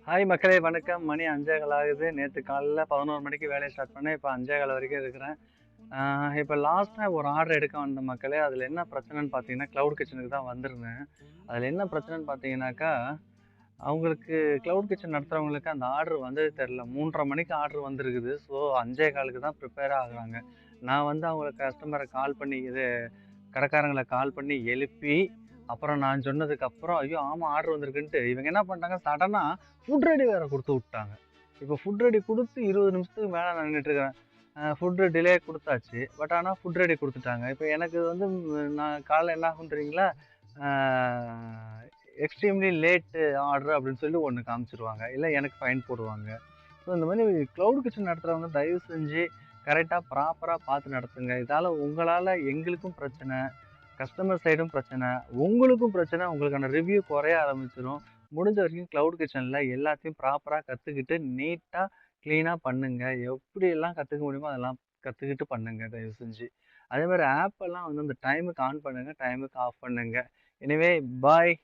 Hi மக்களே, வணக்கம். மணி 5:15 ஆகுது. நேத்து காலையில 11 மணிக்கு வேலைய ஸ்டார்ட் பண்ணேன். இப்ப 5:15 வரைக்கும் இருக்கிறேன். இப்ப லாஸ்ட்டா ஒரு ஆர்டர் எடுக்க வந்தேன் மக்களே. அதுல என்ன பிரச்சனைன்னு பார்த்தீங்கன்னா, கிளவுட் கிச்சனுக்கு தான் வந்திருந்தேன். அதுல என்ன பிரச்சனைன்னு பார்த்தீங்கன்னாக்கா, அவங்களுக்கு கிளவுட் கிச்சன் நடத்துறவங்களுக்கு அந்த ஆர்டர் வந்தது தெரியல. 3:30 மணிக்கு ஆர்டர் வந்திருக்குது. ஸோ 5:15க்கு தான் ப்ரிப்பேர் ஆகுறாங்க. நான் வந்து அவங்கள கஸ்டமர கால் பண்ணி கடைக்காரங்கள கால் பண்ணி எழுப்பி, அப்புறம் நான் சொன்னதுக்கப்புறம், ஐயோ! ஆமா ஆர்டர் வந்திருக்குன்ட்டு, இவங்க என்ன பண்ணிட்டாங்க, சடனா ஃபுட் ரெடி வேற குடுத்து விட்டாங்க. இப்போ ஃபுட் ரெடி குடுத்து 20 நிமிஷத்துக்கு மேல நான் நின்னுட்டுருக்கிறேன். ஃபுட் டிலே குடுத்தாச்சு. பட் ஆனா ஃபுட் ரெடி குடுத்துட்டாங்க. இப்ப எனக்கு வந்து நான் காலைல என்ன ஆகும் தெரியுங்களா? ஆ எக்ஸ்ட்ரீம்லி லேட் ஆர்டர் அப்படின்னு சொல்லி ஒண்ணு காமிச்சுருவாங்க. இல்ல எனக்கு ஃபைன் போடுவாங்க. ஸோ இந்த மாரி கிளவுட் கிச்சன் நடத்துறவங்க தயவு செஞ்சு கரெக்ட்டா, ப்ராப்பரா பார்த்து நடத்துங்க. இதால உங்களால எங்களுக்கும் பிரச்சனை, கஸ்டமர் சைடும் பிரச்சனை, உங்களுக்கும் பிரச்சனை. உங்களுக்கான ரிவ்யூ குறைய ஆரம்பிச்சுரும். முடிஞ்ச வரைக்கும் கிளவுட் கிச்சன்ல எல்லாத்தையும் ப்ராப்பரா கத்துக்கிட்டு, நீட்டா, கிளீனா பண்ணுங்க. எப்படியெல்லாம் கத்துக்க முடியுமோ அதெல்லாம் கத்துக்கிட்டு பண்ணுங்க தயவு செஞ்சு. அதே மாரி ஆப் எல்லாம் வந்து அந்த டைமுக்கு ஆன் பண்ணுங்க, டைமுக்கு ஆஃப் பண்ணுங்க. எனிவே பாய்.